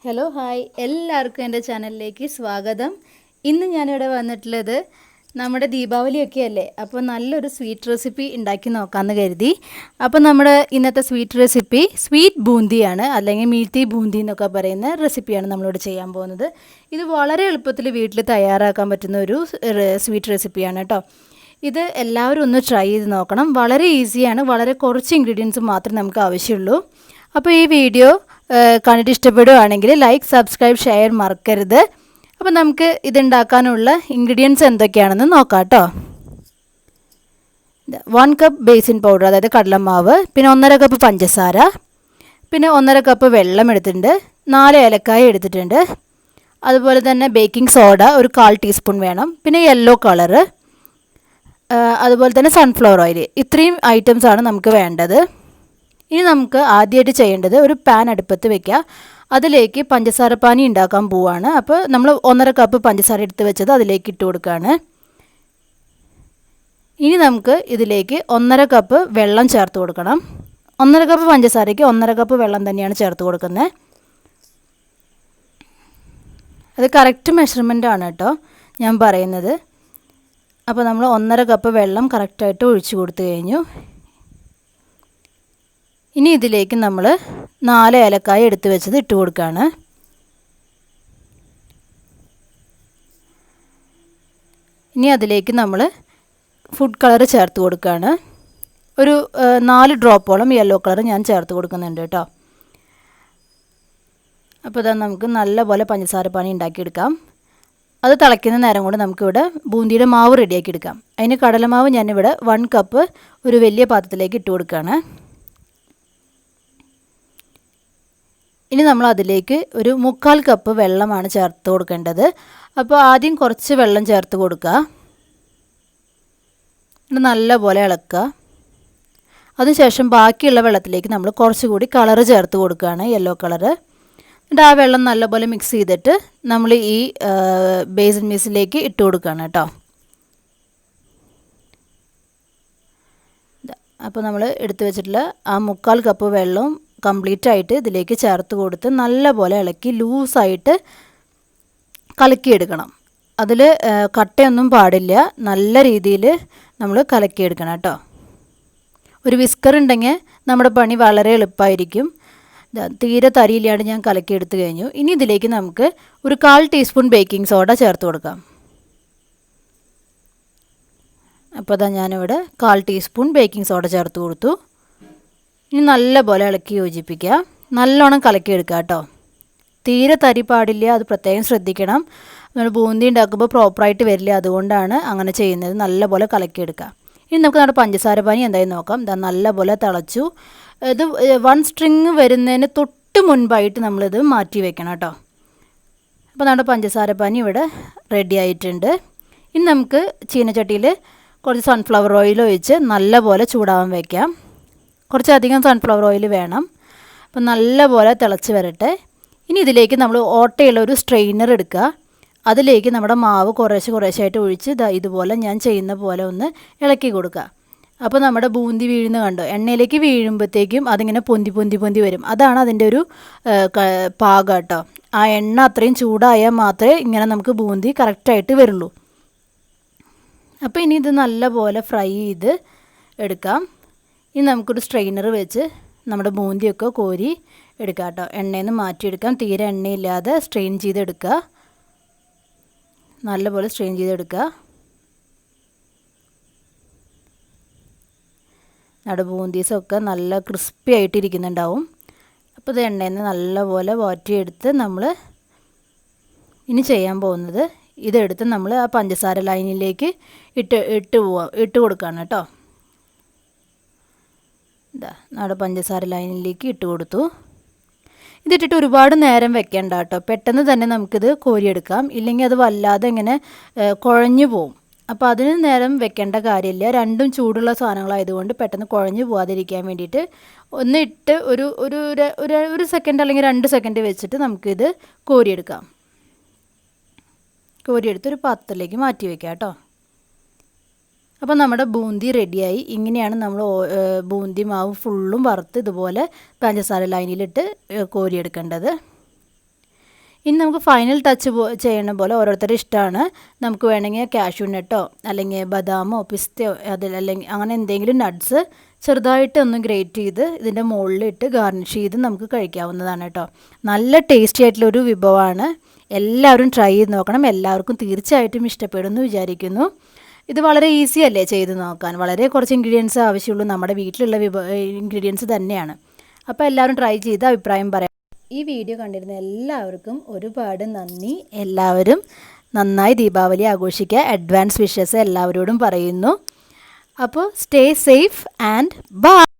Hello hi എല്ലാവർക്കും എൻ്റെ ചാനലിലേക്ക് സ്വാഗതം. ഇന്ന് ഞാനിവിടെ വന്നിട്ടുള്ളത് നമ്മുടെ ദീപാവലിയൊക്കെ അല്ലേ, അപ്പോൾ നല്ലൊരു സ്വീറ്റ് റെസിപ്പി ഉണ്ടാക്കി നോക്കാമെന്ന് കരുതി. അപ്പോൾ നമ്മുടെ ഇന്നത്തെ സ്വീറ്റ് റെസിപ്പി സ്വീറ്റ് ബൂന്തിയാണ്, അല്ലെങ്കിൽ മീത്തി ബൂന്തി എന്നൊക്കെ പറയുന്ന റെസിപ്പിയാണ് നമ്മളിവിടെ ചെയ്യാൻ പോകുന്നത്. ഇത് വളരെ എളുപ്പത്തിൽ വീട്ടിൽ തയ്യാറാക്കാൻ പറ്റുന്ന ഒരു സ്വീറ്റ് റെസിപ്പിയാണ് കേട്ടോ. ഇത് എല്ലാവരും ഒന്ന് ട്രൈ ചെയ്ത് നോക്കണം. വളരെ ഈസിയാണ്, വളരെ കുറച്ച് ഇൻഗ്രീഡിയൻസ് മാത്രമേ നമുക്ക് ആവശ്യമുള്ളൂ. അപ്പോൾ ഈ വീഡിയോ കണ്ടിട്ട് ഇഷ്ടപ്പെടുകയാണെങ്കിൽ ലൈക്ക്, സബ്സ്ക്രൈബ്, ഷെയർ മറക്കരുത്. അപ്പോൾ നമുക്ക് ഇതുണ്ടാക്കാനുള്ള ഇൻഗ്രീഡിയൻസ് എന്തൊക്കെയാണെന്ന് നോക്കാം കേട്ടോ. 1 കപ്പ് ബേസിൻ പൗഡർ, അതായത് കടലമാവ്, പിന്നെ 1.5 കപ്പ് പഞ്ചസാര, പിന്നെ 1.5 കപ്പ് വെള്ളം എടുത്തിട്ടുണ്ട്, 4 ഏലക്കായ എടുത്തിട്ടുണ്ട്, അതുപോലെ തന്നെ ബേക്കിംഗ് സോഡ ഒരു 1/4 ടീസ്പൂൺ വേണം, പിന്നെ യെല്ലോ കളറ്, അതുപോലെ തന്നെ സൺഫ്ലവർ ഓയിൽ. ഇത്രയും ഐറ്റംസാണ് നമുക്ക് വേണ്ടത്. ഇനി നമുക്ക് ആദ്യമായിട്ട് ചെയ്യേണ്ടത് ഒരു പാൻ അടുപ്പത്ത് വെക്കുക. അതിലേക്ക് പഞ്ചസാര പാനി ഉണ്ടാക്കാൻ പോവുകയാണ്. അപ്പോൾ നമ്മൾ 1.5 കപ്പ് പഞ്ചസാര എടുത്ത് വെച്ചത് അതിലേക്ക് ഇട്ട് കൊടുക്കുകയാണ്. ഇനി നമുക്ക് ഇതിലേക്ക് 1.5 കപ്പ് വെള്ളം ചേർത്ത് കൊടുക്കണം. 1.5 കപ്പ് പഞ്ചസാരയ്ക്ക് 1.5 കപ്പ് വെള്ളം തന്നെയാണ് ചേർത്ത് കൊടുക്കുന്നത്. അത് കറക്റ്റ് മെഷർമെൻ്റ് ആണ് കേട്ടോ ഞാൻ പറയുന്നത്. അപ്പോൾ നമ്മൾ 1.5 കപ്പ് വെള്ളം കറക്റ്റായിട്ട് ഒഴിച്ചു കൊടുത്തു കഴിഞ്ഞു. ഇനി ഇതിലേക്ക് നമ്മൾ 4 ഏലക്കായ എടുത്ത് വെച്ചത് ഇട്ട് കൊടുക്കുകയാണ്. ഇനി അതിലേക്ക് നമ്മൾ ഫുഡ് കളർ ചേർത്ത് കൊടുക്കുകയാണ്. ഒരു 4 ഡ്രോപ്പോളം യെല്ലോ കളർ ഞാൻ ചേർത്ത് കൊടുക്കുന്നുണ്ട് കേട്ടോ. അപ്പോൾ ഇതാ നമുക്ക് നല്ലപോലെ പഞ്ചസാര പാനി ഉണ്ടാക്കിയെടുക്കാം. അത് തിളയ്ക്കുന്ന നേരം കൊണ്ട് നമുക്കിവിടെ ബൂന്തിയുടെ മാവ് റെഡിയാക്കി എടുക്കാം. അതിന് കടലമാവ് ഞാനിവിടെ 1 കപ്പ് ഒരു വലിയ പാത്രത്തിലേക്ക് ഇട്ട് കൊടുക്കുകയാണ്. ഇനി നമ്മൾ അതിലേക്ക് ഒരു 3/4 കപ്പ് വെള്ളമാണ് ചേർത്ത് കൊടുക്കേണ്ടത്. അപ്പോൾ ആദ്യം കുറച്ച് വെള്ളം ചേർത്ത് കൊടുക്കുക, നല്ലപോലെ ഇളക്കുക. അതിനുശേഷം ബാക്കിയുള്ള വെള്ളത്തിലേക്ക് നമ്മൾ കുറച്ചുകൂടി കളറ് ചേർത്ത് കൊടുക്കുകയാണ്, യെല്ലോ കളറ്. എന്നിട്ട് ആ വെള്ളം നല്ലപോലെ മിക്സ് ചെയ്തിട്ട് നമ്മൾ ഈ ബേസിൻ മിക്സിലേക്ക് ഇട്ട് കൊടുക്കുകയാണ് കേട്ടോ. അപ്പോൾ നമ്മൾ എടുത്തു വെച്ചിട്ടുള്ള ആ 3/4 കപ്പ് വെള്ളവും കംപ്ലീറ്റ് ആയിട്ട് ഇതിലേക്ക് ചേർത്ത് കൊടുത്ത് നല്ലപോലെ ഇളക്കി ലൂസായിട്ട് കലക്കിയെടുക്കണം. അതിൽ കട്ടയൊന്നും പാടില്ല, നല്ല രീതിയിൽ നമ്മൾ കലക്കിയെടുക്കണം കേട്ടോ. ഒരു വിസ്കർ ഉണ്ടെങ്കിൽ നമ്മുടെ പണി വളരെ എളുപ്പമായിരിക്കും. തീരെ തരിയില്ലാണ്ട് ഞാൻ കലക്കിയെടുത്ത് കഴിഞ്ഞു. ഇനി ഇതിലേക്ക് നമുക്ക് ഒരു 1/4 ടീസ്പൂൺ ബേക്കിംഗ് സോഡ ചേർത്ത് കൊടുക്കാം. അപ്പോൾ അതാ ഞാനിവിടെ 1/4 ടീസ്പൂൺ ബേക്കിംഗ് സോഡ ചേർത്ത് കൊടുത്തു. ഇനി നല്ലപോലെ ഇളക്കി യോജിപ്പിക്കുക, നല്ലോണം കലക്കിയെടുക്കുക കേട്ടോ. തീരെ തരി പാടില്ല, അത് പ്രത്യേകം ശ്രദ്ധിക്കണം. നമ്മൾ ബൂന്തി ഉണ്ടാക്കുമ്പോൾ പ്രോപ്പറായിട്ട് വരില്ല, അതുകൊണ്ടാണ് അങ്ങനെ ചെയ്യുന്നത്. നല്ലപോലെ കലക്കിയെടുക്കുക. ഇനി നമുക്ക് നമ്മുടെ പഞ്ചസാര പാനി എന്തായാലും നോക്കാം. ഇതാ നല്ലപോലെ തിളച്ചു. ഇത് 1 സ്ട്രിങ് വരുന്നതിന് തൊട്ട് മുൻപായിട്ട് നമ്മളിത് മാറ്റി വെക്കണം കേട്ടോ. അപ്പോൾ നമ്മുടെ പഞ്ചസാര പാനി ഇവിടെ റെഡി ആയിട്ടുണ്ട്. ഇനി നമുക്ക് ചീനച്ചട്ടിയിൽ കുറച്ച് സൺഫ്ലവർ ഓയിൽ ഒഴിച്ച് നല്ലപോലെ ചൂടാവാൻ വയ്ക്കാം. കുറച്ചധികം സൺഫ്ലവർ ഓയിൽ വേണം. അപ്പോൾ നല്ലപോലെ തിളച്ച് വരട്ടെ. ഇനി ഇതിലേക്ക് നമ്മൾ ഓട്ടയുള്ള ഒരു സ്ട്രെയിനർ എടുക്കുക. അതിലേക്ക് നമ്മുടെ മാവ് കുറേശ്ശായിട്ട് ഒഴിച്ച് ഇതുപോലെ ഞാൻ ചെയ്യുന്ന പോലെ ഒന്ന് ഇളക്കി കൊടുക്കുക. അപ്പോൾ നമ്മുടെ ബൂന്തി വീഴുന്ന കണ്ടോ, എണ്ണയിലേക്ക് വീഴുമ്പോഴത്തേക്കും അതിങ്ങനെ പൊന്തി വരും. അതാണ് അതിൻ്റെ ഒരു പാകം കേട്ടോ. ആ എണ്ണ അത്രയും ചൂടായാൽ മാത്രമേ ഇങ്ങനെ നമുക്ക് ബൂന്തി കറക്റ്റായിട്ട് വരുള്ളൂ. അപ്പോൾ ഇനി ഇത് നല്ലപോലെ ഫ്രൈ ചെയ്ത് എടുക്കാം. ഇനി നമുക്കൊരു സ്ട്രെയിനർ വെച്ച് നമ്മുടെ ബൂന്തിയൊക്കെ കോരി എടുക്കാം കേട്ടോ. എണ്ണയിൽ നിന്ന് മാറ്റിയെടുക്കാം. തീരെ എണ്ണയില്ലാതെ സ്ട്രെയിൻ ചെയ്തെടുക്കുക, നല്ലപോലെ സ്ട്രെയിൻ ചെയ്തെടുക്കുക. നമ്മുടെ ബൂന്തീസൊക്കെ നല്ല ക്രിസ്പി ആയിട്ടിരിക്കുന്നുണ്ടാവും. അപ്പോൾ ഇത് എണ്ണയിൽ നിന്ന് നല്ലപോലെ വാറ്റിയെടുത്ത് നമ്മൾ ഇനി ചെയ്യാൻ പോകുന്നത് ഇതെടുത്ത് നമ്മൾ ആ പഞ്ചസാര ലൈനിലേക്ക് ഇട്ട് കൊടുക്കുകയാണ് കേട്ടോ. ഇതാ നമ്മുടെ പഞ്ചസാര ലൈനിലേക്ക് ഇട്ട് കൊടുത്തു. ഇതിട്ടിട്ട് ഒരുപാട് നേരം വെക്കേണ്ട കേട്ടോ. പെട്ടെന്ന് തന്നെ നമുക്കിത് കോരിയെടുക്കാം, ഇല്ലെങ്കിൽ അത് വല്ലാതെ ഇങ്ങനെ കുഴഞ്ഞു പോവും. അപ്പോൾ അതിന് നേരം വെക്കേണ്ട കാര്യമില്ല. രണ്ടും ചൂടുള്ള സാധനങ്ങളായതുകൊണ്ട് പെട്ടെന്ന് കുഴഞ്ഞു പോകാതിരിക്കാൻ വേണ്ടിയിട്ട് ഒന്ന് ഇട്ട് ഒരു സെക്കൻഡ് അല്ലെങ്കിൽ 2 സെക്കൻഡ് വെച്ചിട്ട് നമുക്കിത് കോരിയെടുക്കാം. കോരിയെടുത്ത് ഒരു പാത്രത്തിലേക്ക് മാറ്റി വയ്ക്കാം കേട്ടോ. അപ്പോൾ നമ്മുടെ ബൂന്തി റെഡിയായി. ഇങ്ങനെയാണ് നമ്മൾ ബൂന്തി മാവ് ഫുള്ളും വറുത്ത് ഇതുപോലെ പഞ്ചസാര ലൈനിലിട്ട് കോരിയെടുക്കേണ്ടത്. ഇനി നമുക്ക് ഫൈനൽ ടച്ച് ചെയ്യണ പോലെ ഓരോരുത്തരുടെ ഇഷ്ടമാണ്. നമുക്ക് വേണമെങ്കിൽ കാഷ്യൂ നട്ടോ അല്ലെങ്കിൽ ബദാമോ പിസ്തയോ അല്ലെങ്കിൽ അങ്ങനെ എന്തെങ്കിലും നട്ട്സ് ചെറുതായിട്ട് ഒന്ന് ഗ്രേറ്റ് ചെയ്ത് ഇതിൻ്റെ മുകളിലിട്ട് ഗാർണിഷ് ചെയ്ത് നമുക്ക് കഴിക്കാവുന്നതാണ് കേട്ടോ. നല്ല ടേസ്റ്റി ആയിട്ടുള്ളൊരു വിഭവമാണ്. എല്ലാവരും ട്രൈ ചെയ്ത് നോക്കണം. എല്ലാവർക്കും തീർച്ചയായിട്ടും ഇഷ്ടപ്പെടുമെന്ന് വിചാരിക്കുന്നു. ഇത് വളരെ ഈസി അല്ലേ ചെയ്ത് നോക്കാൻ. വളരെ കുറച്ച് ഇൻഗ്രീഡിയൻസ് ആവശ്യമുള്ളൂ. നമ്മുടെ വീട്ടിലുള്ള ഇൻഗ്രീഡിയൻസ് തന്നെയാണ്. അപ്പോൾ എല്ലാവരും ട്രൈ ചെയ്ത് അഭിപ്രായം പറയാം. ഈ വീഡിയോ കണ്ടിരുന്ന എല്ലാവർക്കും ഒരുപാട് നന്ദി. എല്ലാവരും നന്നായി ദീപാവലി ആഘോഷിക്കുക. അഡ്വാൻസ് വിഷസ് എല്ലാവരോടും പറയുന്നു. അപ്പോൾ സ്റ്റേ സേഫ് ആൻഡ് ബൈ.